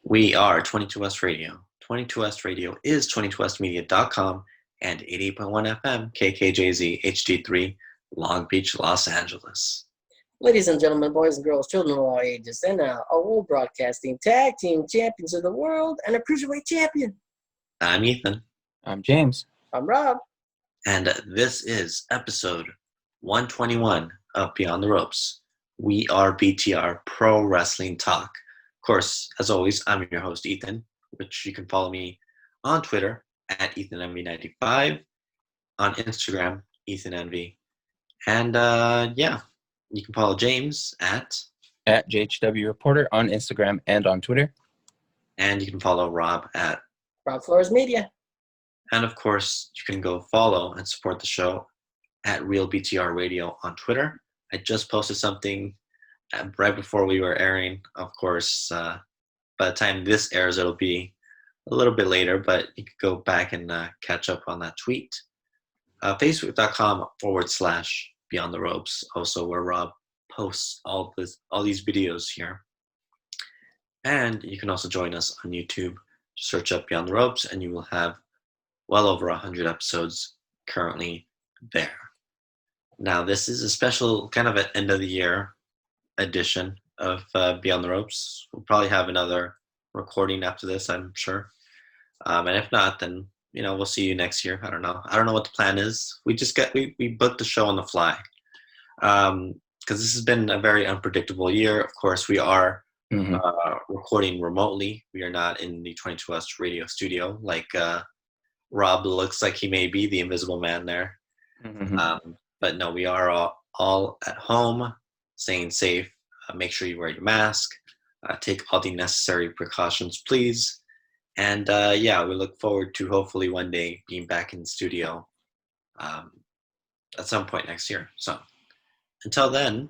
We are 22West Radio. 22West Radio is 22westmedia.com and 88.1 FM KKJZ HD3 Long Beach, Los Angeles. Ladies and gentlemen, boys and girls, children of all ages, and our world broadcasting tag team champions of the world and a cruiserweight champion. I'm Ethan. I'm James. I'm Rob. And this is episode 121 of Beyond the Ropes. We are BTR Pro Wrestling Talk. Of course, as always, I'm your host, Ethan, which you can follow me on Twitter at EthanEnvy95, on Instagram, EthanEnvy. And you can follow James at JHW Reporter on Instagram and on Twitter. And you can follow Rob at Rob Flores Media. And of course, you can go follow and support the show at Real BTR Radio on Twitter. I just posted something right before we were airing. Of course, by the time this airs, it'll be a little bit later, but you could go back and catch up on that tweet. Facebook.com/Beyond the Ropes, also where Rob posts all these videos here. And you can also join us on YouTube. Search up Beyond the Ropes, and you will have well over 100 episodes currently there. Now, this is a special kind of an end of the year edition of Beyond the Ropes. We'll probably have another recording after this, I'm sure. And if not, then we'll see you next year. I don't know what the plan is. We booked the show on the fly because this has been a very unpredictable year. Of course, we are recording remotely. We are not in the 22West Radio studio like Rob looks like he may be, the invisible man there. But no, we are all at home, staying safe. Make sure you wear your mask. Take all the necessary precautions, please. And we look forward to hopefully one day being back in the studio at some point next year. So until then,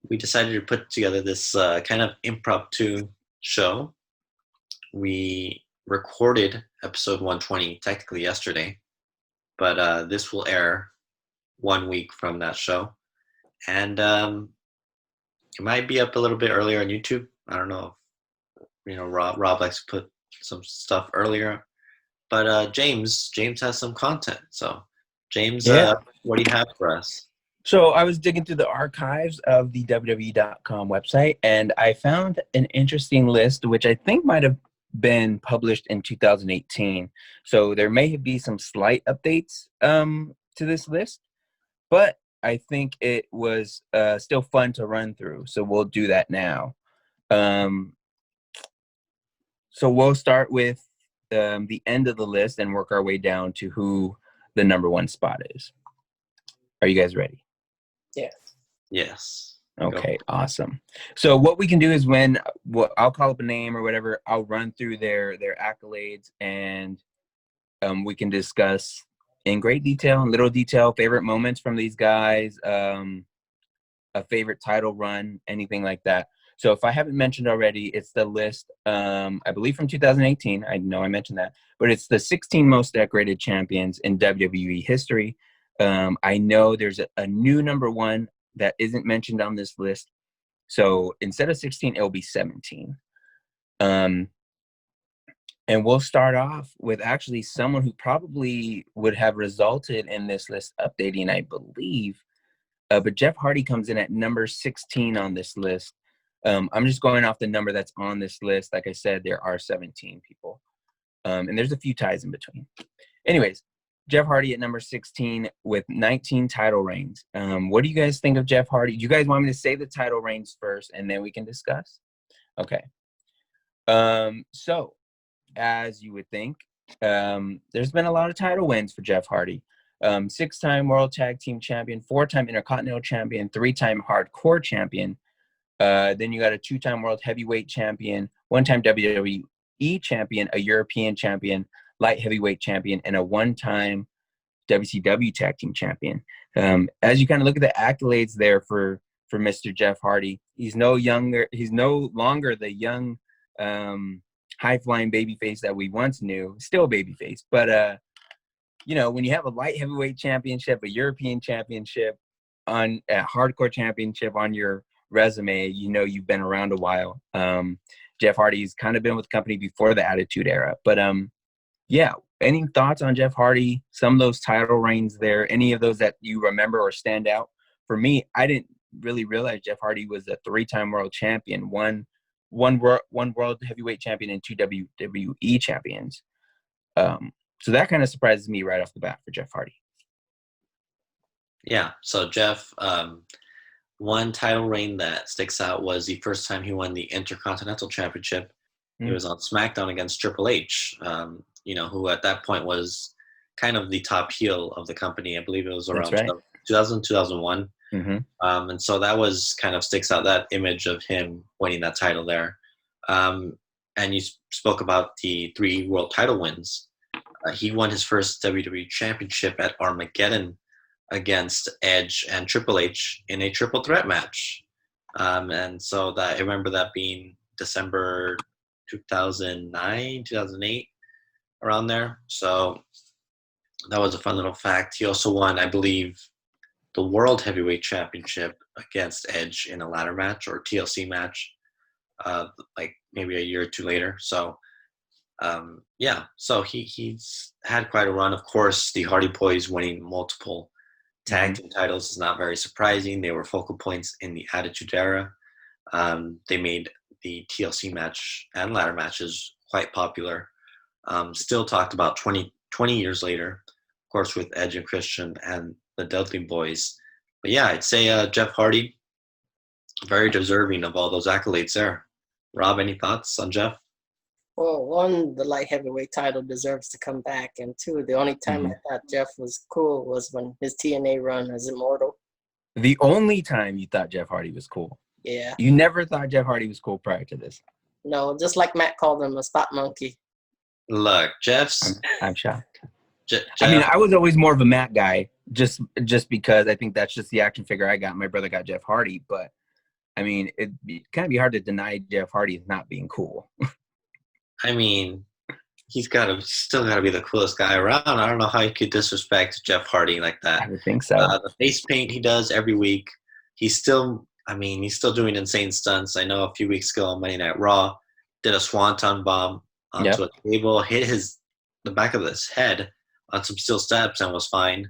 we decided to put together this kind of impromptu show. We recorded episode 120 technically yesterday, but this will air 1 week from that show. And it might be up a little bit earlier on YouTube. I don't know if, Rob likes to put some stuff earlier. But James has some content. So, James, what do you have for us? So I was digging through the archives of the WWE.com website, and I found an interesting list, which I think might have been published in 2018. So there may be some slight updates to this list, but I think it was still fun to run through. So we'll do that now. So we'll start with the end of the list and work our way down to who the number one spot is. Are you guys ready? Yes. Okay, awesome. So what we can do is I'll call up a name or whatever, I'll run through their accolades, and we can discuss in great detail and little detail favorite moments from these guys, a favorite title run, anything like that. So if I haven't mentioned already, it's the list, I believe from 2018. I know I mentioned that, but it's the 16 most decorated champions in WWE history. I know there's a new number one that isn't mentioned on this list. So instead of 16, it'll be 17. And we'll start off with actually someone who probably would have resulted in this list updating, I believe. But Jeff Hardy comes in at number 16 on this list. I'm just going off the number that's on this list. Like I said, there are 17 people. And there's a few ties in between. Anyways, Jeff Hardy at number 16 with 19 title reigns. What do you guys think of Jeff Hardy? Do you guys want me to say the title reigns first and then we can discuss? Okay. So, as you would think, there's been a lot of title wins for Jeff Hardy. 6-time World Tag Team Champion, 4-time Intercontinental Champion, 3-time Hardcore Champion. Then you got a 2-time World Heavyweight Champion, 1-time WWE Champion, a European Champion, Light Heavyweight Champion, and a 1-time WCW Tag Team Champion. As you kind of look at the accolades there for Mr. Jeff Hardy, he's no longer the young high-flying babyface that we once knew. Still a babyface, but when you have a Light Heavyweight Championship, a European Championship, a Hardcore Championship on your resume, you've been around a while. Jeff Hardy's kind of been with the company before the Attitude Era. But yeah, any thoughts on Jeff Hardy? Some of those title reigns there, any of those that you remember or stand out? For me, I didn't really realize Jeff Hardy was a 3-time world champion, one world heavyweight champion, and 2 WWE champions. So that kind of surprises me right off the bat for Jeff Hardy. Yeah, so Jeff, one title reign that sticks out was the first time he won the Intercontinental Championship. He was on SmackDown against Triple H, who at that point was kind of the top heel of the company. I believe it was around 2000, 2001. And so that was kind of sticks out, that image of him winning that title there. And you spoke about the 3 world title wins. He won his first WWE Championship at Armageddon against Edge and Triple H in a triple threat match. And so that I remember that being December 2009, 2008, around there. So that was a fun little fact. He also won, I believe, the World Heavyweight Championship against Edge in a ladder match or TLC match, like maybe a year or 2 later. So so he's had quite a run. Of course, the Hardy Boys winning multiple tag team titles is not very surprising. They were focal points in the Attitude Era. They made the TLC match and ladder matches quite popular. Still talked about 20 years later, of course, with Edge and Christian and the Dudley Boys. But yeah, I'd say Jeff Hardy, very deserving of all those accolades there. Rob, any thoughts on Jeff? Well, 1, the light heavyweight title deserves to come back, and 2, the only time I thought Jeff was cool was when his TNA run as Immortal. The only time you thought Jeff Hardy was cool? Yeah. You never thought Jeff Hardy was cool prior to this? No, just like Matt called him, a spot monkey. Look, Jeff's... I'm shocked. Jeff, I mean, I was always more of a Matt guy, just because I think that's just the action figure I got. My brother got Jeff Hardy, but I mean, it'd kind of be hard to deny Jeff Hardy as not being cool. I mean, he's still got to be the coolest guy around. I don't know how you could disrespect Jeff Hardy like that. I would think so. The face paint he does every week, he's still doing insane stunts. I know a few weeks ago on Monday Night Raw, did a swanton bomb onto a table, hit the back of his head on some steel steps and was fine,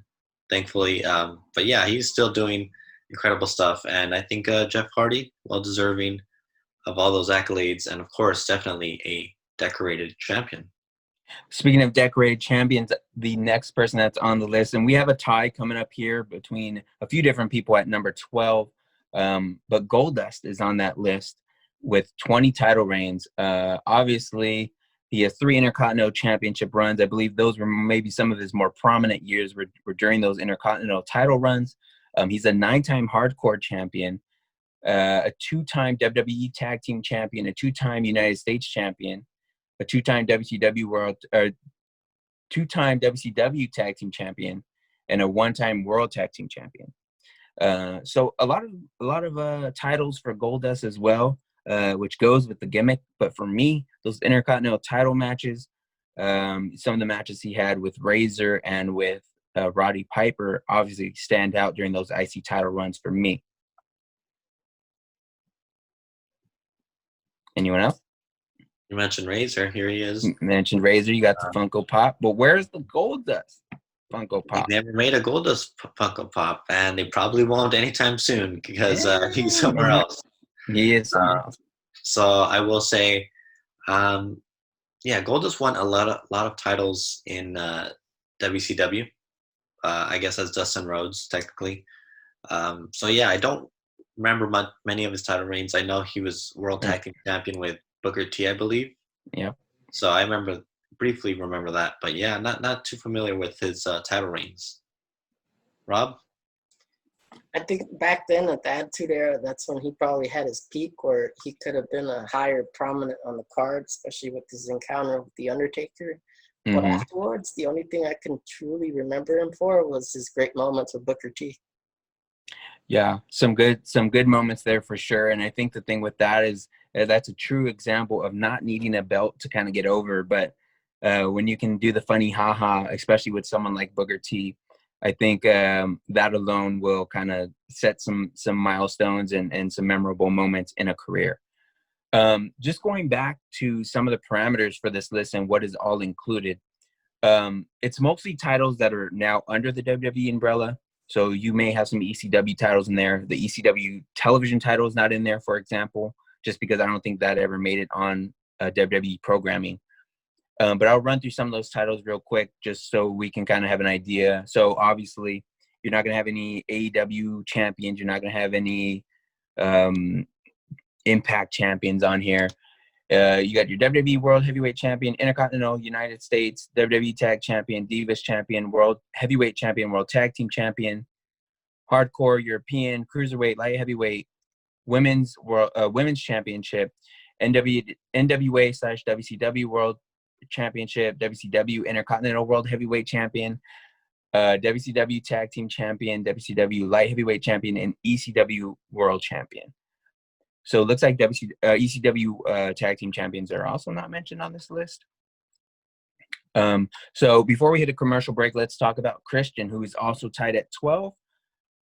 thankfully. But yeah, he's still doing incredible stuff. And I think Jeff Hardy, well deserving of all those accolades. And of course, definitely a decorated champion. Speaking of decorated champions, the next person that's on the list, and we have a tie coming up here between a few different people at number 12, but Goldust is on that list with 20 title reigns. Obviously, he has 3 Intercontinental Championship runs. I believe those were maybe some of his more prominent years were during those Intercontinental title runs. He's a 9-time Hardcore champion, a 2-time WWE Tag Team champion, a 2-time United States champion, a 2-time two-time WCW Tag Team champion, and a 1-time World Tag Team champion. So a lot of titles for Goldust as well, which goes with the gimmick. But for me, those Intercontinental title matches, some of the matches he had with Razor and with Roddy Piper obviously stand out during those IC title runs for me. Anyone else? You mentioned Razor. Here he is. Mentioned Razor. You got the Funko Pop. But where's the Goldust Funko Pop? They never made a Goldust Funko Pop, and they probably won't anytime soon because he's somewhere else. He is somewhere else. So I will say, Goldust won a lot of titles in WCW. I guess as Dustin Rhodes, technically. I don't remember many of his title reigns. I know he was World Tag Team Champion with Booker T, I believe. Yeah. So I briefly remember that, but yeah, not too familiar with his title reigns. Rob? I think back then at the Attitude Era, that's when he probably had his peak, where he could have been a higher prominent on the card, especially with his encounter with The Undertaker. But afterwards, the only thing I can truly remember him for was his great moments with Booker T. Yeah, some good moments there for sure. And I think the thing with that is that's a true example of not needing a belt to kind of get over. But when you can do the funny haha, especially with someone like Booker T, I think that alone will kind of set some milestones and some memorable moments in a career. Just going back to some of the parameters for this list and what is all included. It's mostly titles that are now under the WWE umbrella. So you may have some ECW titles in there. The ECW television title is not in there, for example, just because I don't think that ever made it on WWE programming. But I'll run through some of those titles real quick, just so we can kind of have an idea. So obviously, you're not going to have any AEW champions. You're not going to have any Impact champions on here. You got your WWE World Heavyweight Champion, Intercontinental United States, WWE Tag Champion, Divas Champion, World Heavyweight Champion, World Tag Team Champion, Hardcore European, Cruiserweight, Light Heavyweight, Women's Championship, NWA/WCW World Championship, WCW Intercontinental World Heavyweight Champion, WCW Tag Team Champion, WCW Light Heavyweight Champion, and ECW World Champion. So it looks like ECW Tag Team Champions are also not mentioned on this list. So before we hit a commercial break, let's talk about Christian, who is also tied at 12.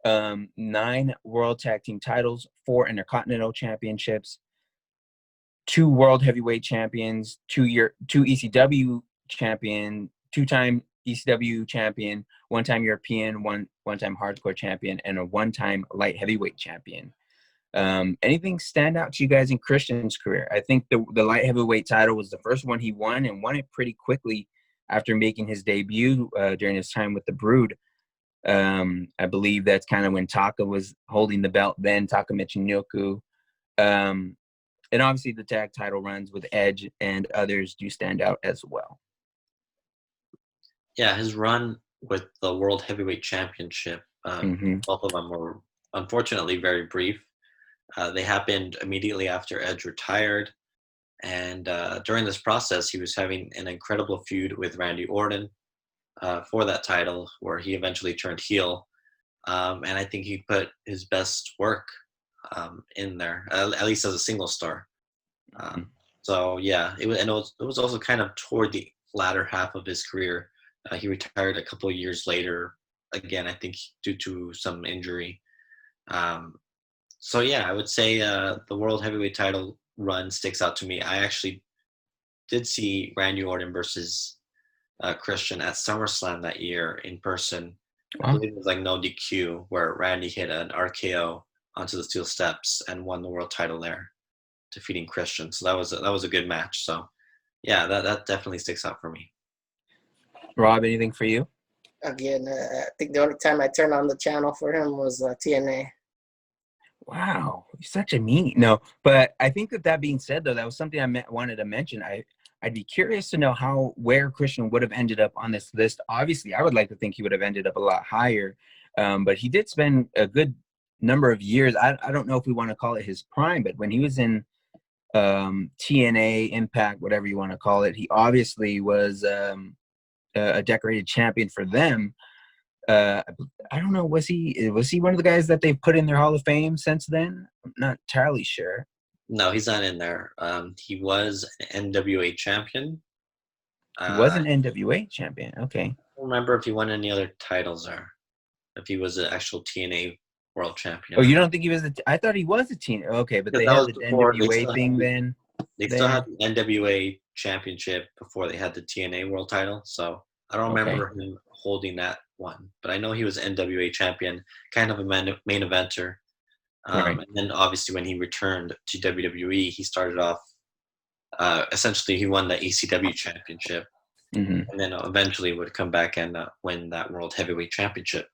9 World Tag Team titles, 4 Intercontinental Championships, 2 World Heavyweight Champions, 2 ECW Champion, 2-time ECW Champion, 1-time European, 1-time Hardcore Champion, and a 1-time Light Heavyweight Champion. Anything stand out to you guys in Christian's career? I think the light heavyweight title was the first one he won, and won it pretty quickly after making his debut during his time with the Brood. I believe that's kind of when Taka was holding the belt then, Taka Michinoku. And obviously the tag title runs with Edge and others do stand out as well. Yeah, his run with the World Heavyweight Championship, both of them were unfortunately very brief. They happened immediately after Edge retired. And during this process, he was having an incredible feud with Randy Orton for that title, where he eventually turned heel. And I think he put his best work in there, at least as a single star. So yeah, it was also kind of toward the latter half of his career. He retired a couple of years later, again, I think due to some injury. So yeah, I would say the World Heavyweight title run sticks out to me. I actually did see Randy Orton versus Christian at SummerSlam that year in person. Wow. I believe it was like no DQ, where Randy hit an RKO onto the steel steps and won the world title there, defeating Christian. So that was a good match. So yeah, that definitely sticks out for me. Rob, anything for you? Again, I think the only time I turned on the channel for him was TNA. Wow, you're such a meanie. No, but I think that being said, though, that was something I wanted to mention. I'd be curious to know where Christian would have ended up on this list. Obviously, I would like to think he would have ended up a lot higher, but he did spend a good number of years. I don't know if we want to call it his prime, but when he was in TNA, Impact, whatever you want to call it, he obviously was a decorated champion for them. I don't know, was he one of the guys that they've put in their Hall of Fame since then? I'm not entirely sure. No, he's not in there. He was an NWA champion. He was an NWA champion. Okay. I don't remember if he won any other titles there. If he was an actual TNA world champion. Oh, you don't think he was I thought he was a TNA. Okay, but they had the NWA thing then. They still had the NWA championship before they had the TNA world title. So I don't remember him holding that one, but I know he was NWA champion, kind of a main eventer. Right. And then obviously when he returned to WWE, he started off, essentially he won the ECW championship, and then eventually would come back and win that World Heavyweight Championship.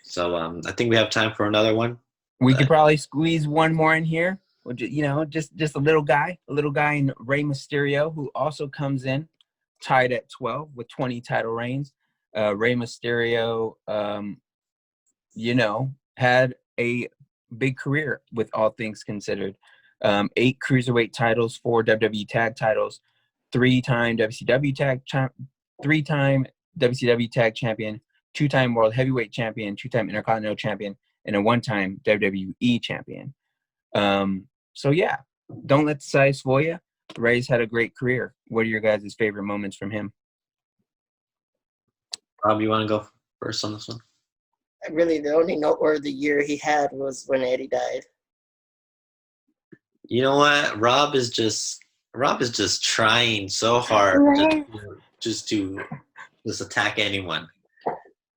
So I think we have time for another one. We could probably squeeze one more in here. Just a little guy in Rey Mysterio, who also comes in tied at 12 with 20 title reigns. Rey Mysterio, had a big career with all things considered. 8 cruiserweight titles, 4 WWE tag titles, 3-time WCW tag champion, 2-time world heavyweight champion, 2-time intercontinental champion, and a 1-time WWE champion. So yeah, don't let the size fool you. Rey's had a great career. What are your guys' favorite moments from him? Rob, you want to go first on this one? Really, the only noteworthy year he had was when Eddie died. You know what? Rob is just trying so hard just to just attack anyone.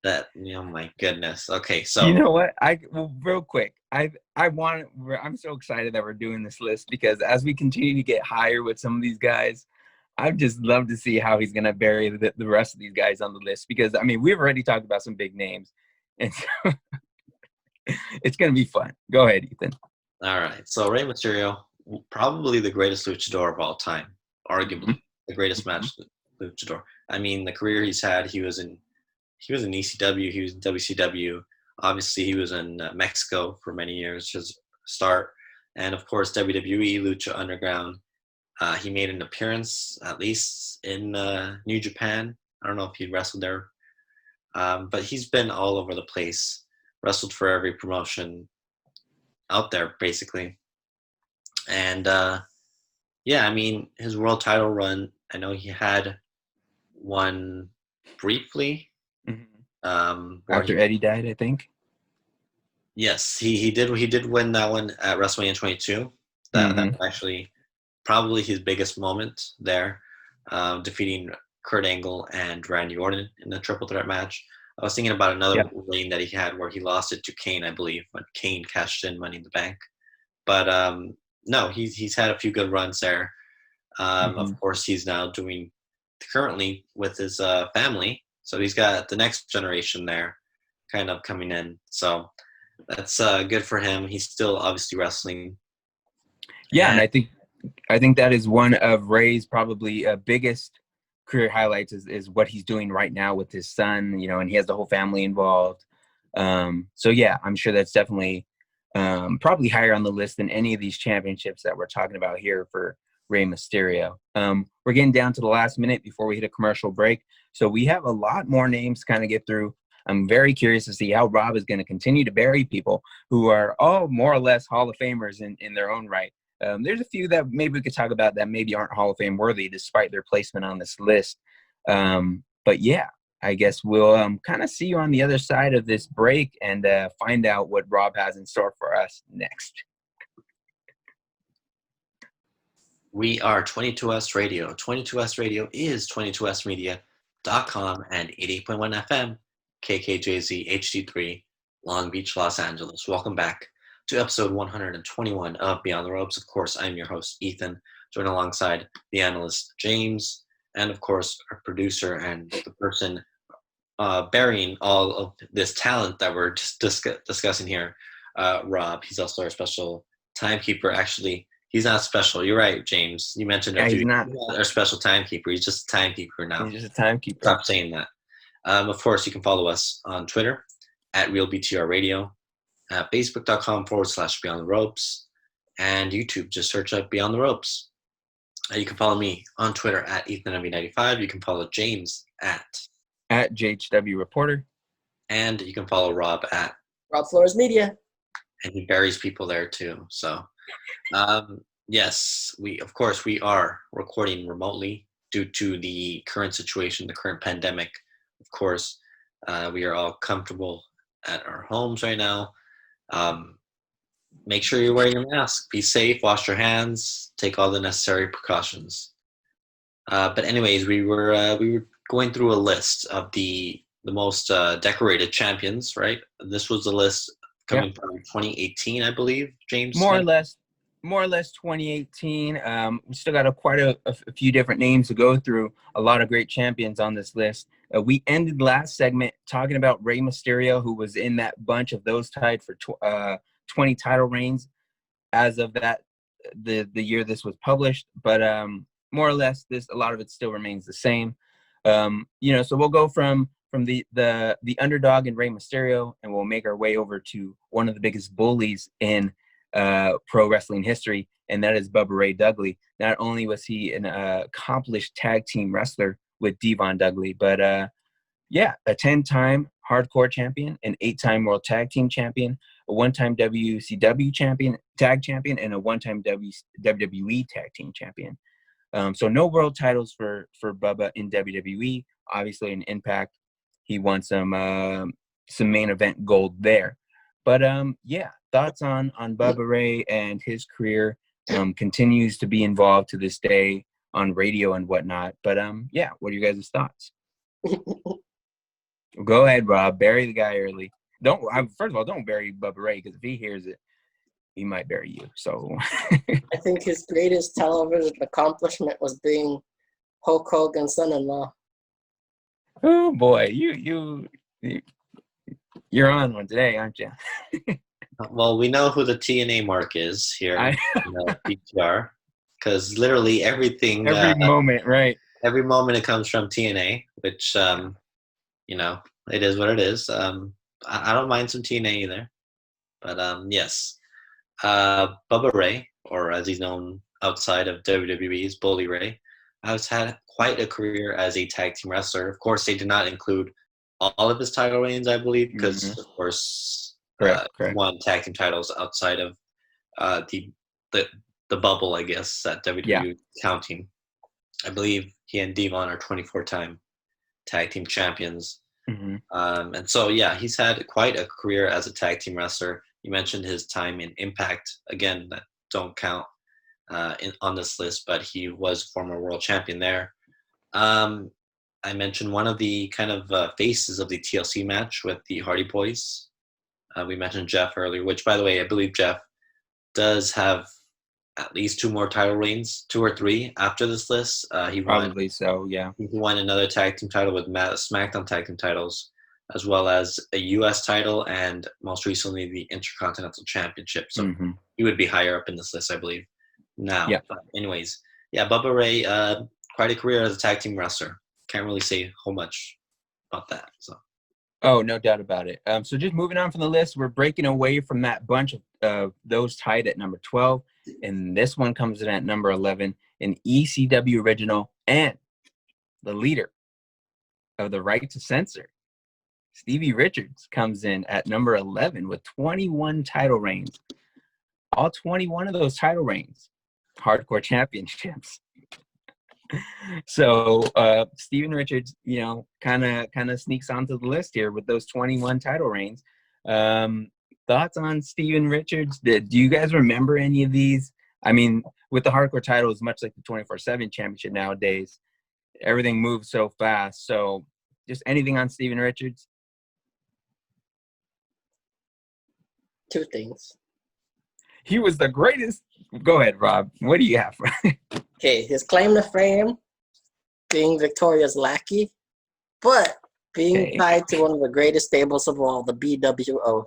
That my goodness. Okay, You so know what? Real quick. I'm so excited that we're doing this list because as we continue to get higher with some of these guys, I'd just love to see how he's gonna bury the rest of these guys on the list because I mean we've already talked about some big names, and so it's gonna be fun. Go ahead, Ethan. all right. So Rey Mysterio, probably the greatest luchador of all time, Mm-hmm. arguably the greatest match luchador. I mean, the career he's had, he was in ECW, he was in WCW. Obviously, he was in Mexico for many years, his start, and of course WWE, Lucha Underground. He made an appearance, at least in New Japan. I don't know if he wrestled there, but he's been all over the place. Wrestled for every promotion out there, basically. And yeah, I mean, his world title run. I know he had one briefly. Where After Eddie died, I think. Yes, he did win that one at WrestleMania 22. That Mm-hmm. was actually probably his biggest moment there, defeating Kurt Angle and Randy Orton in the triple threat match. I was thinking about another reign that he had where he lost it to Kane, I believe, when Kane cashed in Money in the Bank. But no, he's had a few good runs there. Of course, he's now doing currently with his family, so he's got the next generation there, kind of coming in. So that's good for him. He's still obviously wrestling. Yeah, and I think that is one of Ray's probably biggest career highlights is what he's doing right now with his son, and he has the whole family involved. So yeah, I'm sure that's definitely probably higher on the list than any of these championships that we're talking about here for Rey Mysterio. We're getting down to the last minute before we hit a commercial break. So we have a lot more names to kind of get through. I'm very curious to see how Rob is going to continue to bury people who are all more or less Hall of Famers in their own right. There's a few that maybe we could talk about that maybe aren't Hall of Fame worthy despite their placement on this list. But yeah, I guess we'll kind of see you on the other side of this break and find out what Rob has in store for us next. We are 22S Radio. 22S Radio is 22smedia.com and 88.1 FM, KKJZ HD3, Long Beach, Los Angeles. Welcome back to episode 121 of Beyond the Ropes. Of course, I'm your host, Ethan, joined alongside the analyst, James, and of course, our producer and the person burying all of this talent that we're just discussing here, Rob. He's also our special timekeeper. Actually, he's not special. You're right, James. You mentioned he's not our special timekeeper. He's just a timekeeper now. He's just a timekeeper. Stop saying that. Of course, you can follow us on Twitter at RealBTR Radio, Facebook.com/Beyond the Ropes, and YouTube. Just search up Beyond the Ropes. You can follow me on Twitter at EthanMV95. You can follow James at JHW Reporter. And you can follow Rob at Rob Flores Media. And he buries people there too. So, yes, we are recording remotely due to the current situation, the current pandemic. Of course, we are all comfortable at our homes right now. Make sure you're wearing your mask. Be safe. Wash your hands. Take all the necessary precautions. But anyways, we were going through a list of the most decorated champions, right? This was the list coming from 2018, I believe, James. More or less 2018. We still got quite a few different names to go through. A lot of great champions on this list. We ended last segment talking about Rey Mysterio, who was in that bunch of those tied for 20 title reigns as of the year this was published. But more or less, a lot of it still remains the same. So we'll go from the underdog in Rey Mysterio, and we'll make our way over to one of the biggest bullies in pro wrestling history, and that is Bubba Ray Dudley. Not only was he an accomplished tag team wrestler with Devon Dudley, but a 10-time hardcore champion, an 8-time world tag team champion, a 1-time WCW tag champion, and a 1-time WWE tag team champion. So no world titles for Bubba in WWE. Obviously, in Impact, he won some main event gold there. But thoughts on Bubba Ray and his career continues to be involved to this day on radio and whatnot. But yeah, what are you guys' thoughts? Go ahead, Rob. Bury the guy early. First of all, don't bury Bubba Ray, because if he hears it, he might bury you. So I think his greatest television accomplishment was being Hulk Hogan's son-in-law. oh boy, you're on one today, aren't you? Well, we know who the TNA mark is here in the PTR, because literally everything, every moment, right? every moment it comes from TNA, which it is what it is. I don't mind some TNA either, but yes, Bubba Ray, or as he's known outside of WWE's Bully Ray, has had quite a career as a tag team wrestler. Of course, they did not include all of his title reigns, I believe, because of course, correct. he won tag team titles outside of the bubble, I guess, that WWE counting. I believe he and Devon are 24-time tag team champions. Mm-hmm. And so, yeah, he's had quite a career as a tag team wrestler. You mentioned his time in Impact. Again, that don't count on this list, but he was former world champion there. I mentioned one of the kind of faces of the TLC match with the Hardy Boys. We mentioned Jeff earlier, which, by the way, I believe Jeff does have at least 2 more title reigns, 2 or 3 after this list. He Probably so, yeah. He won another tag team title with SmackDown tag team titles, as well as a U.S. title, and most recently the Intercontinental Championship. So he would be higher up in this list, I believe, now. Yeah. But anyways, yeah, Bubba Ray, quite a career as a tag team wrestler. Can't really say a whole much about that. So. Oh, no doubt about it. So just moving on from the list, we're breaking away from that bunch of those tied at number 12. And this one comes in at number 11, an ECW original and the leader of the Right to Censor. Stevie Richards comes in at number 11 with 21 title reigns. All 21 of those title reigns, hardcore championships. So Steven Richards, kind of sneaks onto the list here with those 21 title reigns. Thoughts on Steven Richards? Do you guys remember any of these? I mean, with the hardcore titles, much like the 24/7 championship nowadays, everything moves so fast. So just anything on Steven Richards? 2 things. He was the greatest. Go ahead, Rob. What do you have? Okay, his claim to fame, being Victoria's lackey, but being tied to one of the greatest stables of all, the BWO.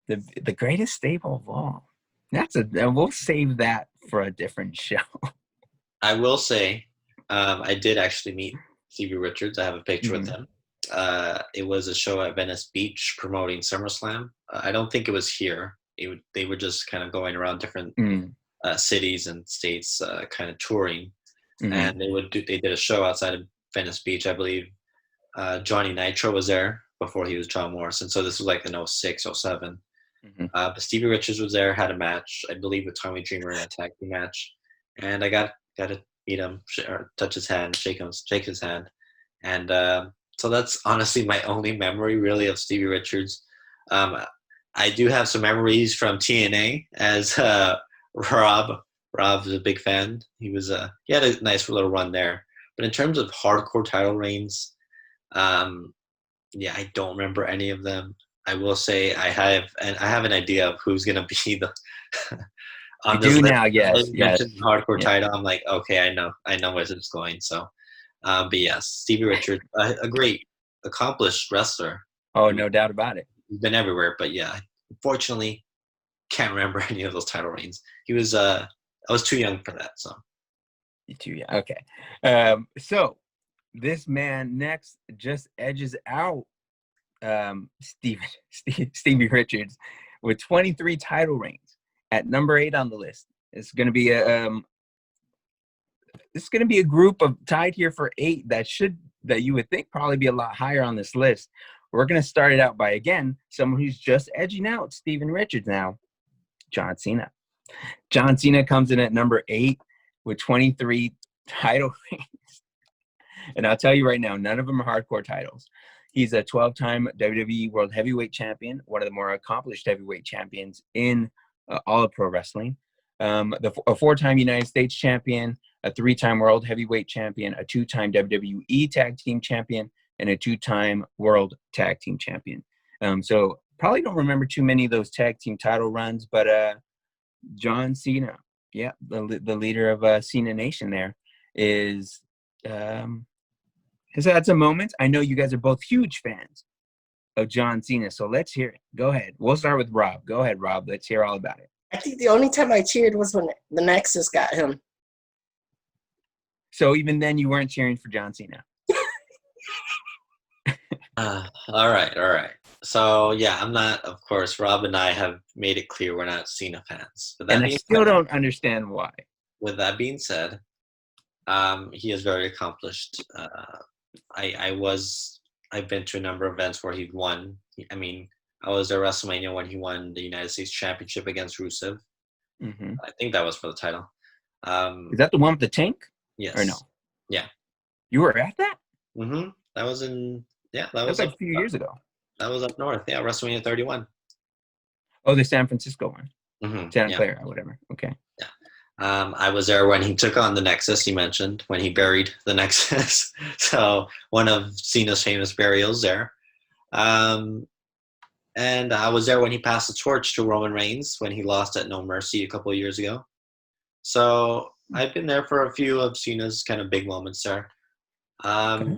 The greatest stable of all. We'll save that for a different show. I will say, I did actually meet Stevie Richards. I have a picture with him. It was a show at Venice Beach promoting SummerSlam. I don't think it was here. They were just kind of going around different cities and states, kind of touring. And they did a show outside of Venice Beach, I believe. Johnny Nitro was there before he was John Morrison. So this was like in 06, 07. But Stevie Richards was there, had a match, I believe, with Tommy Dreamer in a tag team match. And I got to meet him, or touch his hand, shake his hand. And so that's honestly my only memory, really, of Stevie Richards. I do have some memories from TNA, as Rob is a big fan. He had a nice little run there. But in terms of hardcore title reigns, I don't remember any of them. I will say I have an idea of who's gonna be the on this list. Now, yes. Hardcore title. I'm like, okay, I know where it's going. So, but yes, Stevie Richards, a great, accomplished wrestler. Oh, no doubt about it. He's been everywhere, but yeah, unfortunately, can't remember any of those title reigns. I was too young for that. So, you're too young. Okay. So this man next just edges out Stevie Richards with 23 title reigns at number 8 on the list. It's going to be a group of tied here for 8 that you would think probably be a lot higher on this list. We're going to start it out by, again, someone who's just edging out Steven Richards now, John Cena. John Cena comes in at number 8 with 23 title reigns. And I'll tell you right now, none of them are hardcore titles. He's a 12-time WWE World Heavyweight Champion, one of the more accomplished heavyweight champions in all of pro wrestling. A four-time United States champion, a three-time world heavyweight champion, a two-time WWE tag team champion, and a two-time world tag team champion. So probably don't remember too many of those tag team title runs, but John Cena, yeah, the leader of Cena Nation there is has had some moments. I know you guys are both huge fans of John Cena, so let's hear it. Go ahead. We'll start with Rob. Go ahead, Rob. Let's hear all about it. I think the only time I cheered was when the Nexus got him. So even then, you weren't cheering for John Cena. All right. So yeah, I'm not. Of course, Rob and I have made it clear we're not Cena fans. But And I still don't understand why. With that being said, he is very accomplished. I've been to a number of events where he won. I mean, I was at WrestleMania when he won the United States Championship against Rusev. Mm-hmm. I think that was for the title. Is that the one with the tank? Yes. Or no? Yeah. You were at that? Mm-hmm. That was That was like a few years ago. That was up north. Yeah, WrestleMania 31. Oh, the San Francisco one. Mm-hmm. Santa Clara or whatever. Okay. Yeah. I was there when he took on the Nexus, you mentioned, when he buried the Nexus. So one of Cena's famous burials there. And I was there when he passed the torch to Roman Reigns when he lost at No Mercy a couple of years ago. So I've been there for a few of Cena's kind of big moments there. Okay.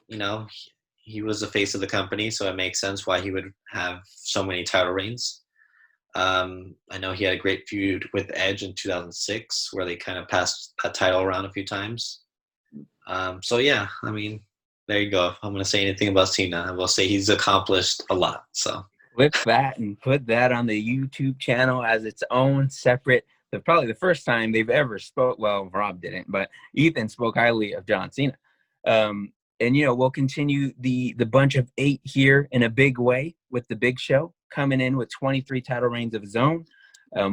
You know, he was the face of the company, so it makes sense why he would have so many title reigns. I know he had a great feud with Edge in 2006 where they kind of passed that title around a few times. So yeah, I mean, there you go. If I'm going to say anything about Cena, I will say he's accomplished a lot. So Clip that and put that on the YouTube channel as its own separate. Probably the first time they've ever spoke. Well, Rob didn't, but Ethan spoke highly of John Cena. And we'll continue the bunch of 8 here in a big way with the Big Show coming in with 23 title reigns of his own.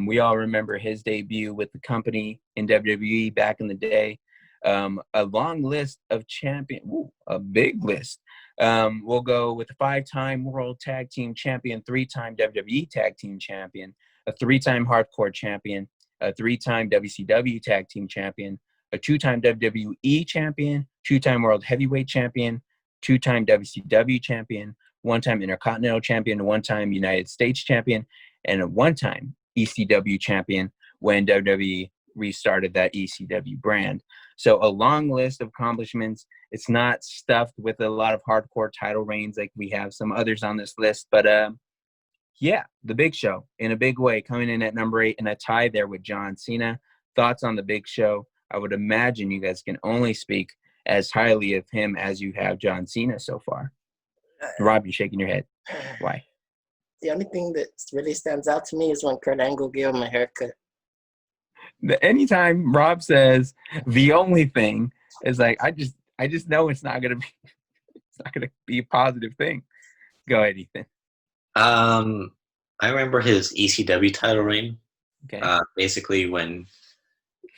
We all remember his debut with the company in WWE back in the day. A long list of a big list. We'll go with a 5-time World Tag Team Champion, 3-time WWE Tag Team Champion, a 3-time Hardcore Champion, a 3-time WCW Tag Team Champion, a 2-time WWE Champion, 2-time World Heavyweight Champion, 2-time WCW Champion, 1-time Intercontinental Champion, 1-time United States Champion, and a 1-time ECW Champion when WWE restarted that ECW brand. So a long list of accomplishments. It's not stuffed with a lot of hardcore title reigns like we have some others on this list, but yeah, the Big Show in a big way coming in at number 8 and a tie there with John Cena. Thoughts on the Big Show? I would imagine you guys can only speak as highly of him as you have John Cena so far. Rob, you're shaking your head. Why? The only thing that really stands out to me is when Kurt Angle gave him a haircut. Anytime Rob says the only thing is like, I just know it's not gonna be a positive thing. Go ahead, Ethan. I remember his ECW title reign. Okay. Basically when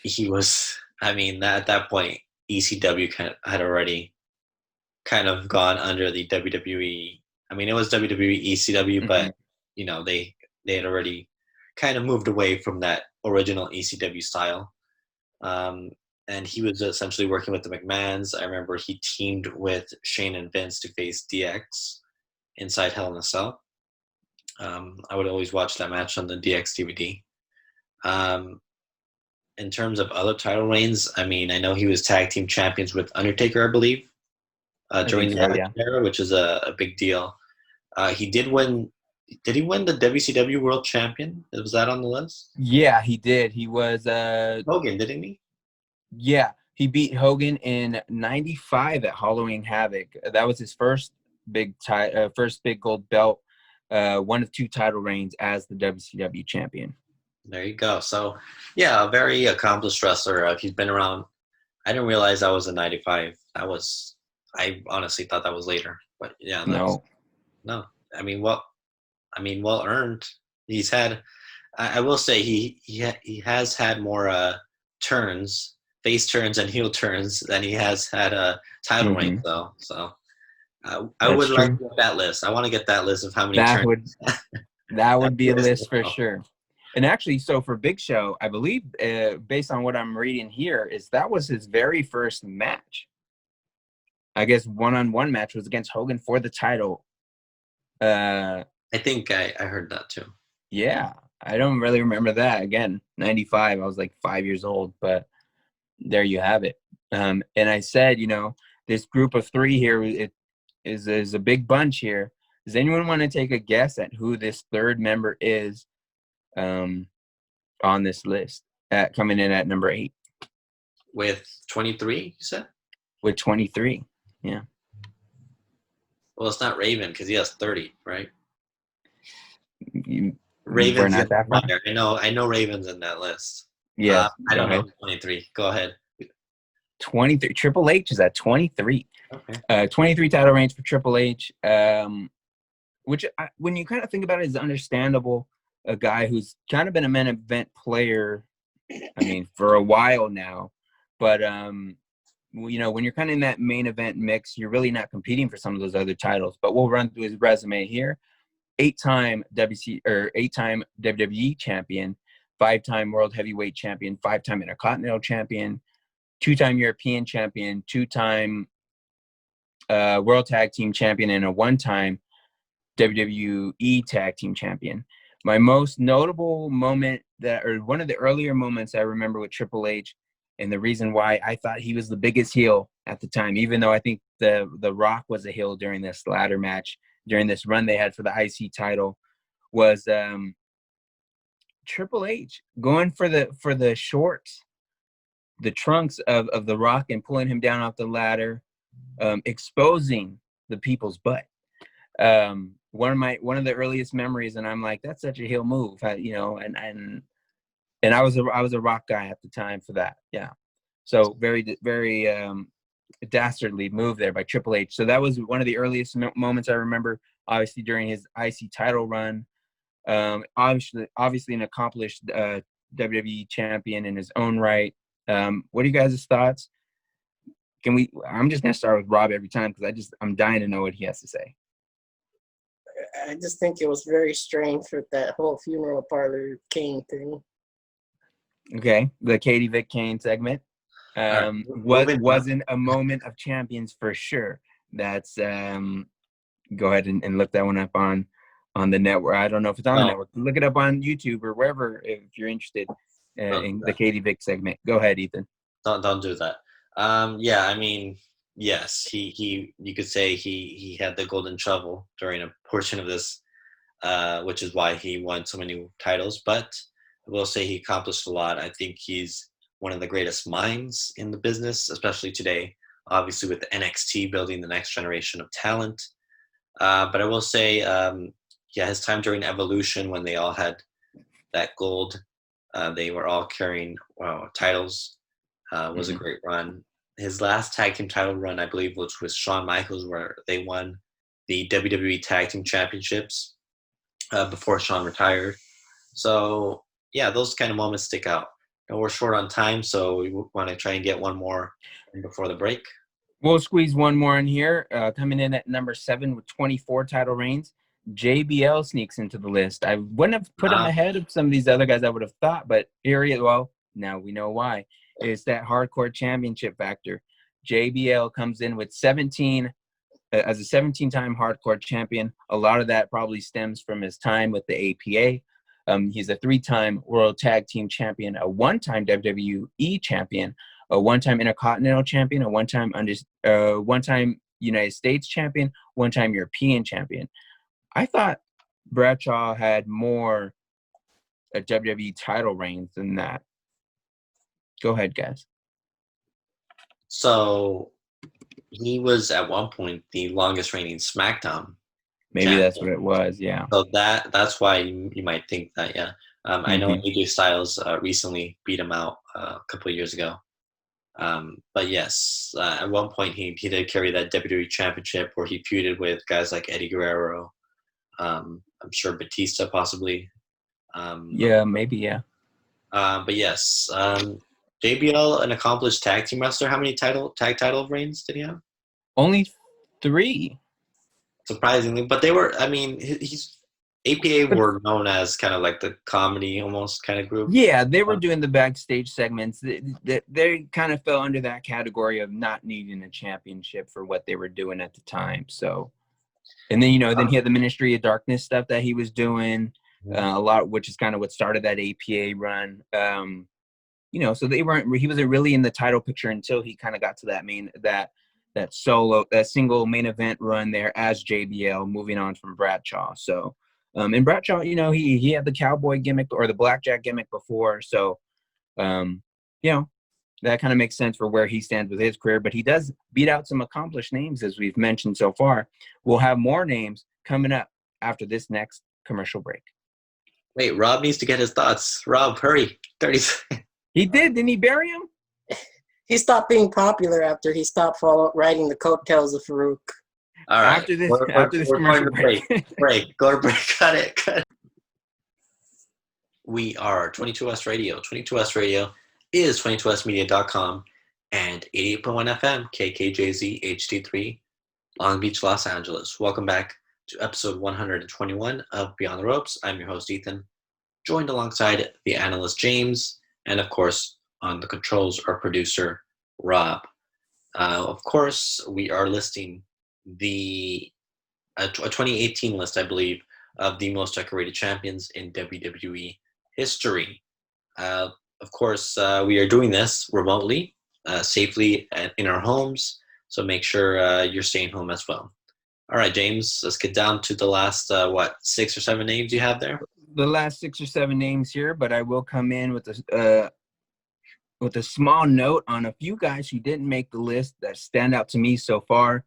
he was, at that point, ECW had already kind of gone under the WWE. It was WWE, ECW, but they had already kind of moved away from that original ECW style. And he was essentially working with the McMahons. I remember he teamed with Shane and Vince to face DX inside Hell in a Cell. I would always watch that match on the DX DVD. In terms of other title reigns, I know he was tag team champions with Undertaker, I believe, during the era, which is a big deal. He did win. Did he win the WCW World Champion? Was that on the list? Yeah, he did. He was Hogan, didn't he? Yeah, he beat Hogan in '95 at Halloween Havoc. That was his first big gold belt. One of 2 title reigns as the WCW champion. There you go. So, yeah, a very accomplished wrestler. He's been around. I didn't realize that was in '95. I honestly thought that was later. But yeah, no. Well earned. He's had. I will say he has had more face turns and heel turns than he has had title reigns though. So I would like to get that list. I want to get that list of how many turns. That would be a list for sure. And actually, so for Big Show, I believe, based on what I'm reading here, is that was his very first match. I guess one-on-one match was against Hogan for the title. I think I heard that too. Yeah, I don't really remember that. Again, 95, I was like 5 years old, but there you have it. And I said, this group of three here is a big bunch here. Does anyone want to take a guess at who this third member is on this list, coming in at number 8? With 23, you said? With 23, yeah. Well, it's not Raven because he has 30, right? We're Raven's not in that far. there. I know Raven's in that list. Yes, I don't go know ahead. 23. Go ahead. 23. Triple H is at 23. Okay. 23 title reigns for Triple H, which when you kind of think about it, is understandable. A guy who's kind of been a main event player, I mean, for a while now. But, when you're kind of in that main event mix, you're really not competing for some of those other titles. But we'll run through his resume here. 8-time WWE champion, 5-time world heavyweight champion, 5-time intercontinental champion, 2-time European champion, 2-time world tag team champion, and a 1-time WWE tag team champion. My most notable moment one of the earlier moments I remember with Triple H, and the reason why I thought he was the biggest heel at the time, even though I think the Rock was a heel during this ladder match, during this run they had for the IC title, was Triple H going for the shorts, the trunks of the Rock, and pulling him down off the ladder, exposing the people's butt. One of the earliest memories, and I'm like, that's such a heel move, and I was a Rock guy at the time for that. Yeah. So very, very dastardly move there by Triple H. So that was one of the earliest moments I remember, obviously during his IC title run. Obviously an accomplished WWE champion in his own right. What are you guys' thoughts? I'm just going to start with Rob every time because I'm dying to know what he has to say. I just think it was very strange with that whole funeral parlor Kane thing. Okay, the Katie Vick Kane segment wasn't a moment of champions for sure. That's go ahead and look that one up on the network. I don't know if it's on the network. Look it up on YouTube or wherever if you're interested in the Katie Vick segment. Go ahead, Ethan. Don't do that. Yeah, I mean, yes, he you could say he had the golden shovel during a portion of this, which is why he won so many titles. But I will say he accomplished a lot. I think he's one of the greatest minds in the business, especially today. Obviously, with the NXT building the next generation of talent. But I will say, his time during Evolution when they all had that gold, they were all carrying titles. Was a great run. His last tag team title run, I believe, was with Shawn Michaels, where they won the WWE Tag Team Championships before Shawn retired. So, yeah, those kind of moments stick out. And we're short on time, so we want to try and get one more in before the break. We'll squeeze one more in here. Coming in at number 7 with 24 title reigns, JBL sneaks into the list. I wouldn't have put him ahead of some of these other guys I would have thought, but now we know why. It's that hardcore championship factor. JBL comes in with 17 as a 17-time hardcore champion. A lot of that probably stems from his time with the APA. He's a 3-time World Tag Team Champion, a 1-time WWE Champion, a 1-time Intercontinental Champion, a 1-time United States Champion, 1-time European Champion. I thought Bradshaw had more WWE title reigns than that. Go ahead, guys. So he was at one point the longest reigning SmackDown. Maybe champion. That's what it was, yeah. So that's why you might think that, yeah. I know AJ Styles recently beat him out a couple of years ago. But yes, at one point he did carry that WWE Championship where he feuded with guys like Eddie Guerrero. I'm sure Batista possibly. Maybe, yeah. But yes, JBL, an accomplished tag team wrestler. How many tag title reigns did he have? Only 3. Surprisingly, but they were. I mean, he's APA were known as kind of like the comedy almost kind of group. Yeah, they were doing the backstage segments. They kind of fell under that category of not needing a championship for what they were doing at the time. So, and then then he had the Ministry of Darkness stuff that he was doing a lot, which is kind of what started that APA run. So he wasn't really in the title picture until he kind of got to that single main event run there as JBL, moving on from Bradshaw. So, and Bradshaw, he had the cowboy gimmick or the blackjack gimmick before. So, that kind of makes sense for where he stands with his career. But he does beat out some accomplished names, as we've mentioned so far. We'll have more names coming up after this next commercial break. Wait, Rob needs to get his thoughts. Rob, hurry. 30 seconds. He did. Didn't he bury him? He stopped being popular after he stopped riding the coattails of Farouk. All right. After this commercial break. Go to break. Cut it. We are 22S Radio. 22S Radio is 22smedia.com and 88.1 FM KKJZ HD3 Long Beach, Los Angeles. Welcome back to episode 121 of Beyond the Ropes. I'm your host, Ethan, joined alongside the analyst, James, and of course, on the controls, our producer, Rob. Of course, we are listing a 2018 list, I believe, of the most decorated champions in WWE history. Of course, we are doing this remotely, safely in our homes, so make sure you're staying home as well. All right, James, let's get down to the last, 6 or 7 names you have there? The last 6 or 7 names here, but I will come in with a small note on a few guys who didn't make the list that stand out to me so far,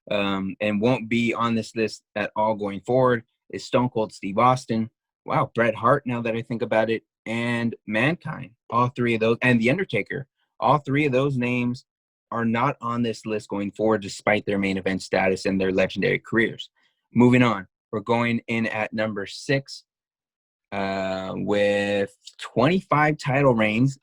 and won't be on this list at all going forward, is Stone Cold Steve Austin. Wow, Bret Hart, now that I think about it, and Mankind. All 3 of those, and The Undertaker. All 3 of those names are not on this list going forward, despite their main event status and their legendary careers. Moving on, we're going in at number 6 with 25 title reigns.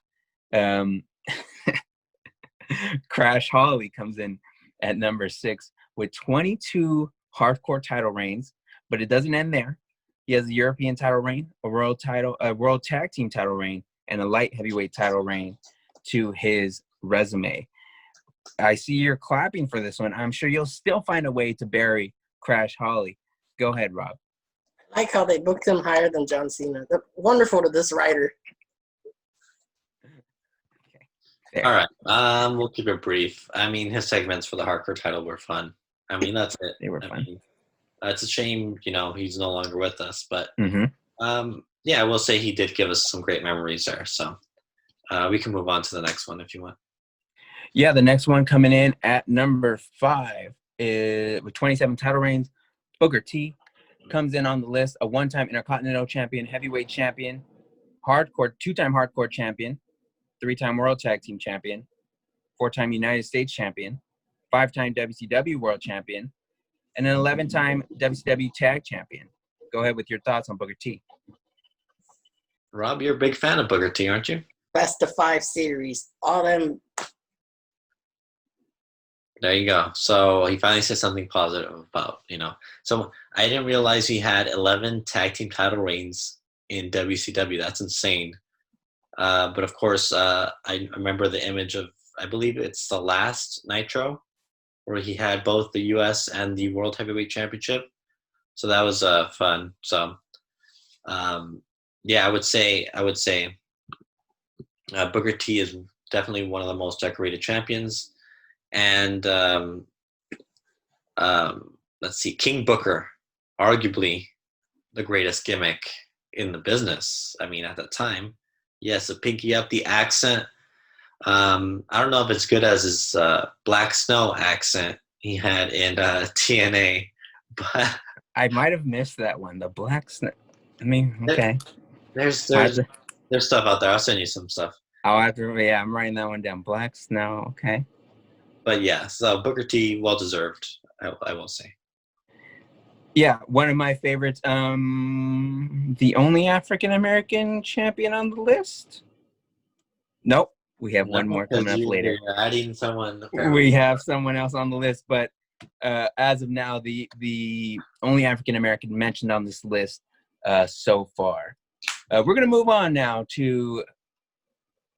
Crash Holly comes in at number 6 with 22 hardcore title reigns, but it doesn't end there. He has a European title reign, a world tag team title reign, and a light heavyweight title reign to his resume. I see you're clapping for this one. I'm sure you'll still find a way to bury Crash Holly. Go ahead, Rob. I like how they booked him higher than John Cena. They're wonderful to this writer. Okay. All right. We'll keep it brief. I mean, his segments for the hardcore title were fun. I mean, that's it. They were fun. It's a shame, he's no longer with us. But, I will say he did give us some great memories there. So we can move on to the next one if you want. Yeah, the next one coming in at number 5 is with 27 title reigns. Booker T comes in on the list, a 1-time Intercontinental Champion, heavyweight champion, 2-time hardcore champion, 3-time World Tag Team Champion, 4-time United States Champion, 5-time WCW World Champion, and an 11-time WCW Tag Champion. Go ahead with your thoughts on Booker T. Rob, you're a big fan of Booker T, aren't you? Best of 5 series. All them. There you go. So he finally said something positive about, So I didn't realize he had 11 tag team title reigns in WCW. That's insane. But of course, I remember the image of, I believe it's the last Nitro, where he had both the U.S. and the World Heavyweight Championship. So that was fun. So, I would say Booker T is definitely one of the most decorated champions. And let's see, King Booker, arguably the greatest gimmick in the business. I mean, at that time, yes, the pinky up, the accent. I don't know if it's good as his Black Snow accent he had in TNA, but I might have missed that one. The Black Snow. I mean, okay. There's stuff out there. I'll send you some stuff. I'll have to. Yeah, I'm writing that one down. Black Snow. Okay. But yeah, so Booker T, well deserved, I will say. Yeah, one of my favorites. The only African American champion on the list. Nope, we have one more coming up later. You're adding someone. We have someone else on the list, but as of now, the only African American mentioned on this list so far. We're going to move on now to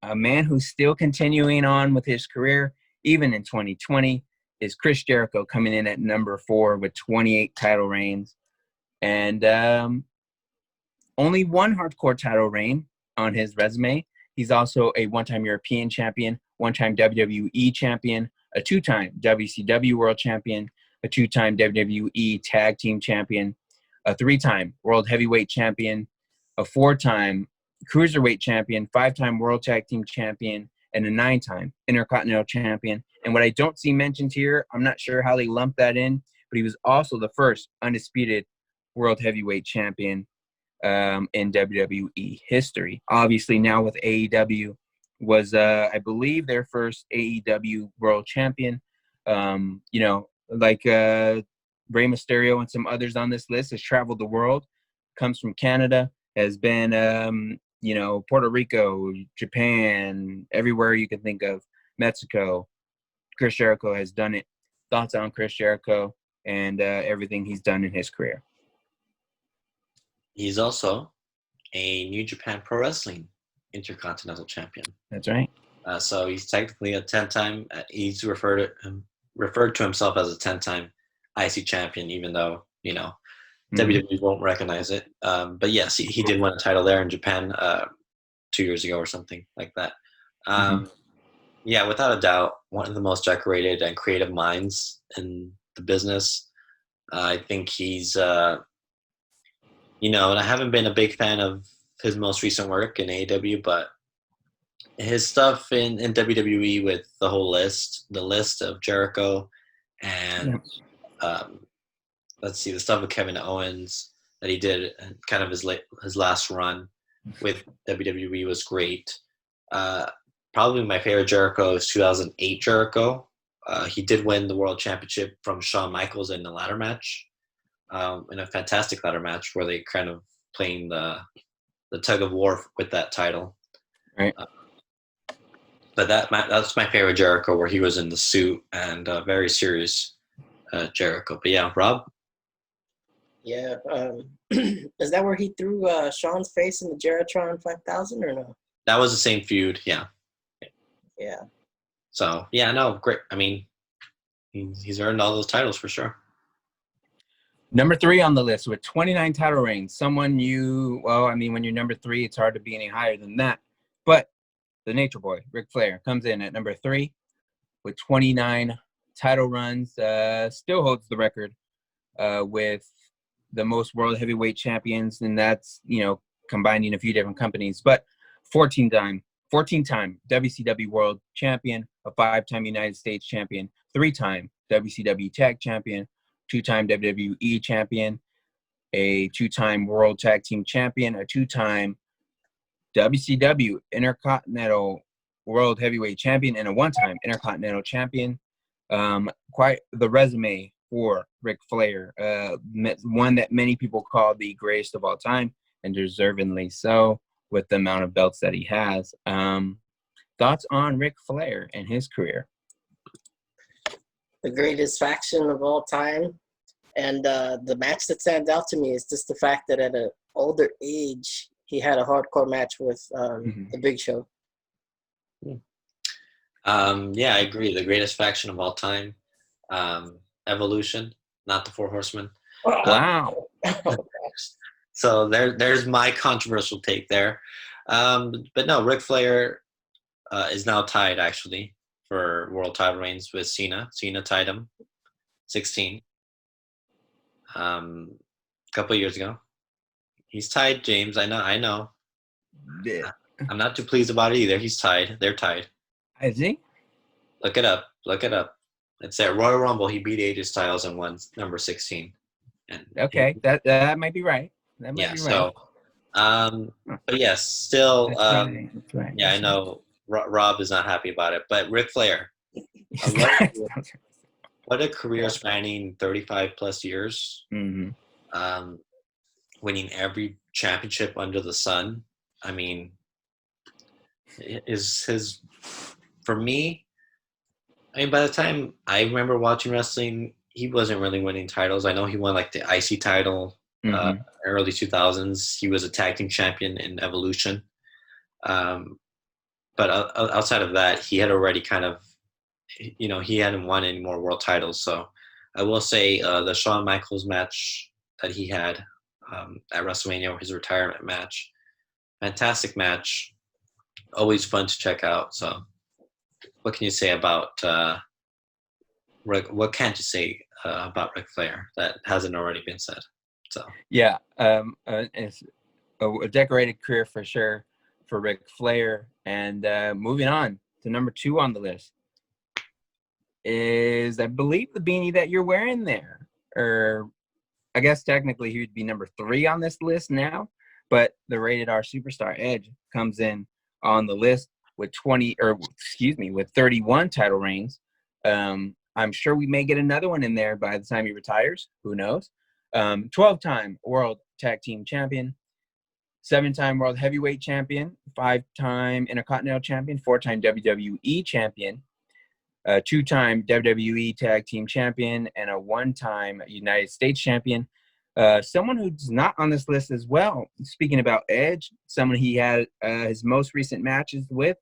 a man who's still continuing on with his career, even in 2020, is Chris Jericho, coming in at number 4 with 28 title reigns. And only one hardcore title reign on his resume. He's also a one-time European champion, one-time WWE champion, a 2-time WCW world champion, a 2-time WWE tag team champion, a 3-time world heavyweight champion, a 4-time cruiserweight champion, 5-time world tag team champion, and a 9-time intercontinental champion. And what I don't see mentioned here, I'm not sure how they lumped that in, but he was also the first undisputed world heavyweight champion in WWE history. Obviously, now with AEW, was I believe their first AEW world champion. Like Rey Mysterio and some others on this list, has traveled the world, comes from Canada, has been Puerto Rico, Japan, everywhere you can think of, Mexico. Chris Jericho has done it. Thoughts on Chris Jericho and everything he's done in his career? He's also a New Japan Pro Wrestling Intercontinental Champion. That's right. So he's technically a 10-time. He's referred to himself as a 10-time IC champion, even though WWE won't recognize it. But yes, he did win a title there in Japan 2 years ago or something like that. Yeah, without a doubt, one of the most decorated and creative minds in the business. I think he's, and I haven't been a big fan of his most recent work in AEW, but his stuff in WWE with the list of Jericho and let's see, the stuff with Kevin Owens that he did, kind of his last run with WWE was great. Probably my favorite Jericho is 2008 Jericho. He did win the World Championship from Shawn Michaels in the ladder match, in a fantastic ladder match where they kind of playing the tug of war with that title. Right. But that's my favorite Jericho, where he was in the suit and very serious Jericho. But yeah, Rob? Yeah. Is that where he threw Sean's face in the Geritron 5000 or no? That was the same feud, yeah. Yeah. So, yeah, no, great. I mean, he's earned all those titles for sure. Number 3 on the list with 29 title reigns. When you're number 3, it's hard to be any higher than that. But the Nature Boy, Ric Flair, comes in at number 3 with 29 title runs. Still holds the record with the most world heavyweight champions, and that's, combining a few different companies. But 14-time WCW world champion, a 5-time United States champion, 3-time WCW tag champion, 2-time WWE champion, a 2-time world tag team champion, a 2-time WCW Intercontinental World Heavyweight Champion, and a 1-time Intercontinental Champion. Quite the resume for Ric Flair. One that many people call the greatest of all time, and deservingly so, with the amount of belts that he has. Thoughts on Ric Flair and his career? The greatest faction of all time. And the match that stands out to me is just the fact that at an older age, he had a hardcore match with the Big Show. Yeah, I agree. The greatest faction of all time. Evolution, not the Four Horsemen. Wow. So there's my controversial take there. But no, Ric Flair is now tied, actually, for world title reigns with Cena. Cena tied him 16 a couple of years ago. He's tied, James. I know. Yeah. I'm not too pleased about it either. He's tied. They're tied. Is he? Look it up. It's at Royal Rumble. He beat AJ Styles and won number 16. And okay, that might be right. That might be right. So, but yes, still, That's right. yeah, I know Rob is not happy about it, but Ric Flair, what a career spanning 35 plus years, winning every championship under the sun. I mean, for me, by the time I remember watching wrestling, he wasn't really winning titles. I know he won like the IC title early 2000s. He was a tag team champion in Evolution. But outside of that, he had already kind of, he hadn't won any more world titles. So I will say the Shawn Michaels match that he had at WrestleMania, his retirement match, fantastic match, always fun to check out. So what can you say about Rick? What can't you say about Ric Flair that hasn't already been said? So yeah, it's a decorated career for sure for Ric Flair. And moving on to number 2 on the list is, I believe, the beanie that you're wearing there. Or I guess technically he would be number 3 on this list now, but the Rated R Superstar Edge comes in on the list with 31 title reigns. I'm sure we may get another one in there by the time he retires. Who knows? 12-time World Tag Team Champion, 7-time World Heavyweight Champion, 5-time Intercontinental Champion, 4-time WWE Champion, 2-time WWE Tag Team Champion, and a 1-time United States Champion. Someone who's not on this list as well, speaking about Edge, someone he had his most recent matches with,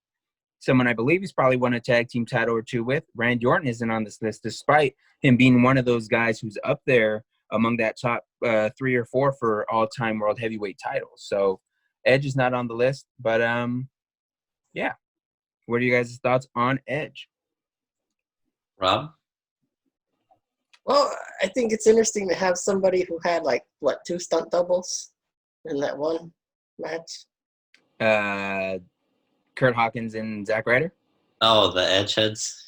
someone I believe he's probably won a tag team title or 2 with. Randy Orton isn't on this list, despite him being one of those guys who's up there among that top 3 or 4 for all-time world heavyweight titles. So Edge is not on the list, but yeah. What are you guys' thoughts on Edge? Rob? Well, I think it's interesting to have somebody who had 2 stunt doubles in that one match. Kurt Hawkins and Zack Ryder? Oh, the Edge heads.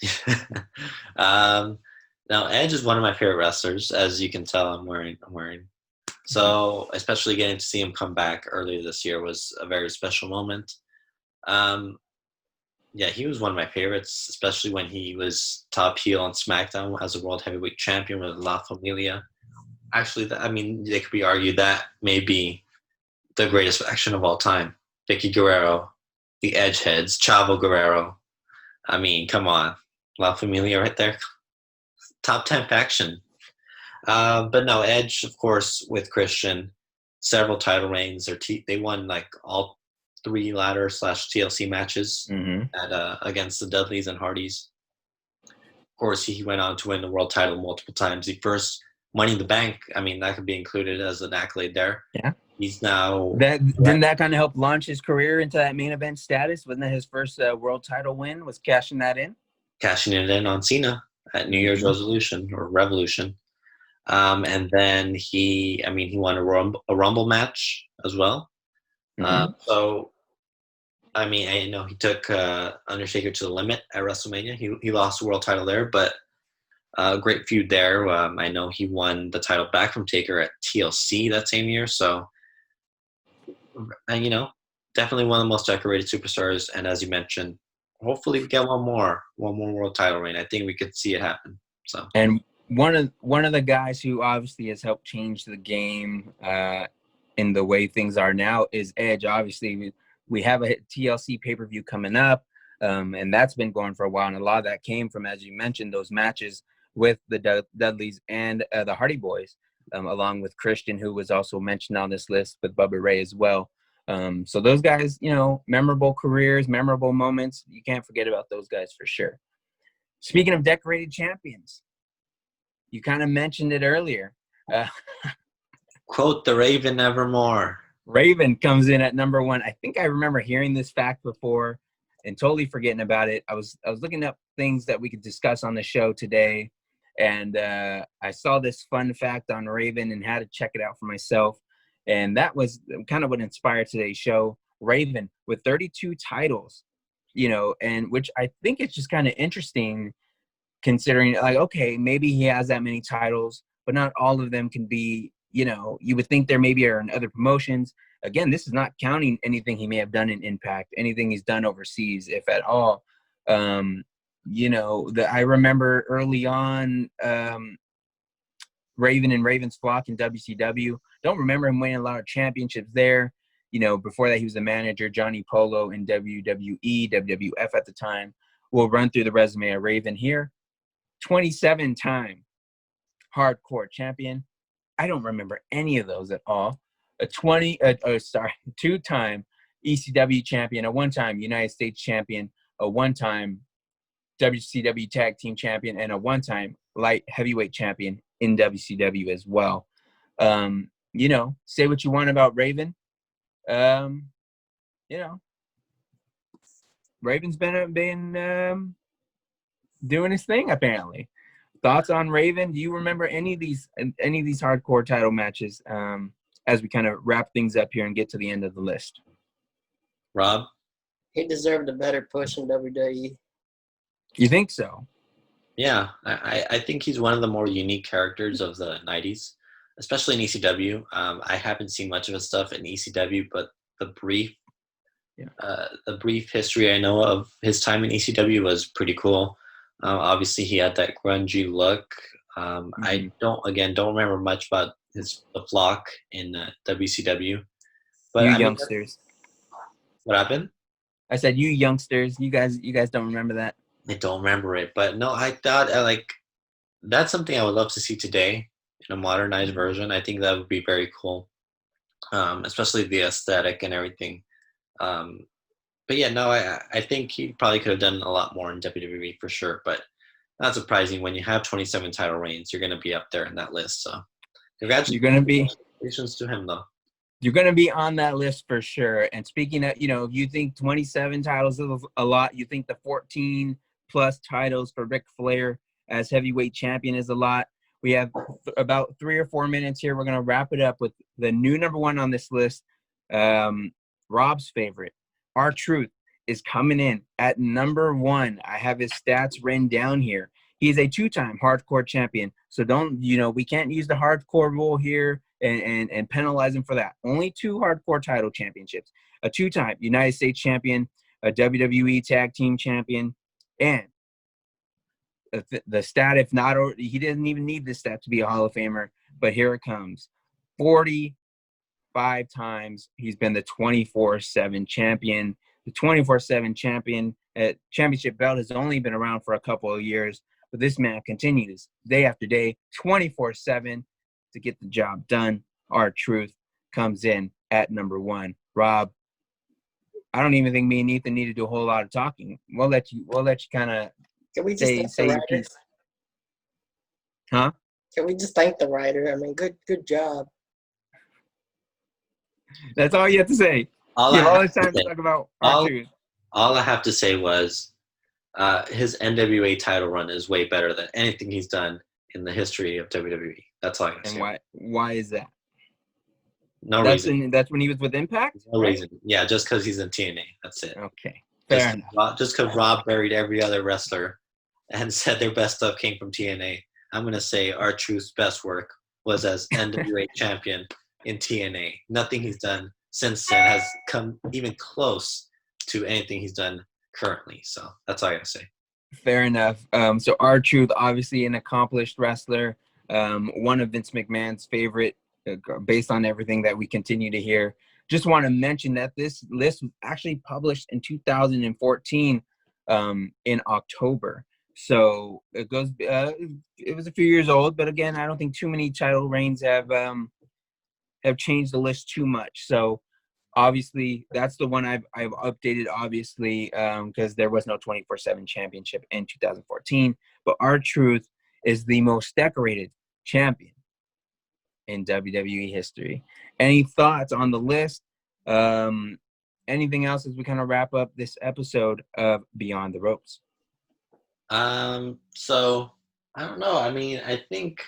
Now Edge is one of my favorite wrestlers, as you can tell. I'm wearing. So, especially getting to see him come back earlier this year was a very special moment. Yeah, he was one of my favorites, especially when he was top heel on SmackDown as a World Heavyweight Champion with La Familia. Actually, they could be argued that may be the greatest faction of all time. Vicky Guerrero, the Edge heads, Chavo Guerrero. I mean, come on. La Familia right there. Top 10 faction. But no, Edge, of course, with Christian, several title reigns. They won all 3 ladder / TLC matches against the Dudleys and Hardys. Of course, he went on to win the world title multiple times. The first Money in the Bank, that could be included as an accolade there. Yeah. He's now... Didn't that kind of help launch his career into that main event status? Wasn't that his first world title win, was cashing that in? Cashing it in on Cena at New Year's Resolution or Revolution. And then he won a Rumble match as well. So, I know he took Undertaker to the limit at WrestleMania. He lost the world title there, but great feud there. I know he won the title back from Taker at TLC that same year. So, definitely one of the most decorated superstars. And as you mentioned, hopefully we get one more world title reign. I think we could see it happen. So, and one of the guys who obviously has helped change the game in the way things are now is Edge. Obviously, we have a TLC pay-per-view coming up, and that's been going for a while. And a lot of that came from, as you mentioned, those matches with the Dudleys and the Hardy Boys, along with Christian, who was also mentioned on this list, with Bubba Ray as well. So those guys, memorable careers, memorable moments. You can't forget about those guys for sure. Speaking of decorated champions, you kind of mentioned it earlier. Quote the Raven nevermore. Raven comes in at number 1. I think I remember hearing this fact before and totally forgetting about it. I was looking up things that we could discuss on the show today, and I saw this fun fact on Raven and had to check it out for myself. And that was kind of what inspired today's show. Raven with 32 titles, and which I think it's just kind of interesting considering, okay, maybe he has that many titles, but not all of them can be, you would think there maybe are in other promotions. Again, this is not counting anything he may have done in Impact, anything he's done overseas, if at all. I remember early on, Raven and Raven's Flock in WCW. Don't remember him winning a lot of championships there. Before that, he was the manager, Johnny Polo, in WWE, WWF at the time. We'll run through the resume of Raven here. 27-time hardcore champion, I don't remember any of those at all. Two-time ECW champion, a one-time United States champion, a one-time WCW tag team champion, and a one-time light heavyweight champion in WCW as well. Say what you want about Raven. Raven's been doing his thing apparently. Thoughts on Raven? Do you remember any of these hardcore title matches? As we kind of wrap things up here and get to the end of the list. Rob? He deserved a better push in WWE. You think so? Yeah, I think he's one of the more unique characters of the 90s, especially in ECW. I haven't seen much of his stuff in ECW, but the brief history I know of his time in ECW was pretty cool. Obviously, he had that grungy look. I don't remember much about the flock in WCW. But you youngsters. What happened? I said you youngsters. You guys don't remember that? I don't remember it, but no, I thought that's something I would love to see today in a modernized version. I think that would be very cool, especially the aesthetic and everything. But yeah, no, I think he probably could have done a lot more in WWE for sure. But not surprising, when you have 27 title reigns, you're going to be up there in that list. So congratulations to him, though. You're going to be on that list for sure. And speaking of, if you think 27 titles is a lot, you think the 14 plus titles for Ric Flair as heavyweight champion is a lot. We have about 3 or 4 minutes here. We're going to wrap it up with the new number one on this list. Rob's favorite, R-Truth, is coming in at number 1. I have his stats written down here. He's a 2-time hardcore champion. So we can't use the hardcore rule here and penalize him for that. Only 2 hardcore title championships. A 2-time United States champion, a WWE tag team champion, and the stat, if not, he didn't even need this stat to be a Hall of Famer, but here it comes. 45 times he's been the 24/7 champion. The 24/7 championship belt has only been around for a couple of years, but this man continues day after day, 24/7 to get the job done. R-Truth comes in at number 1. Rob, I don't even think me and Ethan need to do a whole lot of talking. We'll let you kind of say your piece. Huh? Can we just thank the writer? I mean, good job. That's all you have to say. All the time to talk about R-Truth. All I have to say was his NWA title run is way better than anything he's done in the history of WWE. That's all I can say. And why is that? No reason. That's when he was with Impact? No reason. Yeah, just because he's in TNA. That's it. Okay. Fair enough. Just because Rob buried every other wrestler and said their best stuff came from TNA, I'm going to say R-Truth's best work was as NWA champion in TNA. Nothing he's done since then has come even close to anything he's done currently. So that's all I got to say. Fair enough. So R-Truth, obviously an accomplished wrestler, one of Vince McMahon's favorite, based on everything that we continue to hear. Just want to mention that this list was actually published in 2014 in October. So it goes. It was a few years old, but again, I don't think too many title reigns have changed the list too much. So obviously, that's the one I've updated. Obviously, because there was no 24/7 championship in 2014. But R-Truth is the most decorated champion in WWE history. Any thoughts on the list? Anything else as we kind of wrap up this episode of Beyond the Ropes? So I don't know. I mean, I think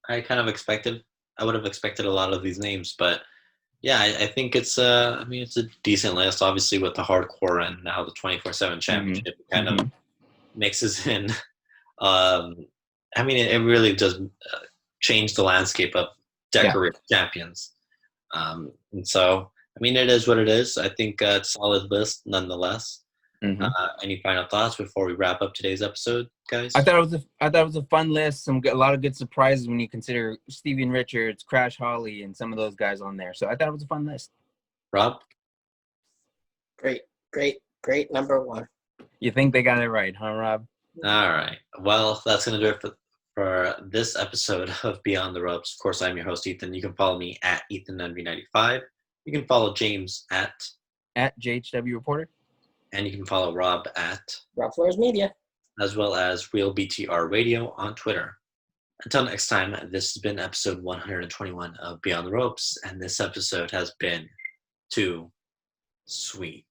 I would have expected a lot of these names, but yeah, I think it's a decent list. Obviously, with the hardcore and now the 24/7 championship kind of mixes in. It really does change the landscape of decorated champions. And so, it is what it is. I think it's a solid list nonetheless. Any final thoughts before we wrap up today's episode, guys? I thought it was a fun list. A lot of good surprises when you consider Steven Richards, Crash Holly, and some of those guys on there. So I thought it was a fun list. Rob? Great number 1. You think they got it right, huh, Rob? All right. Well, that's going to do it for this episode of Beyond the Ropes. Of course, I'm your host, Ethan. You can follow me at EthanNV95. You can follow James at JHW Reporter. And you can follow Rob at Rob Flores Media, as well as Real BTR Radio on Twitter. Until next time, this has been episode 121 of Beyond the Ropes, and this episode has been too sweet.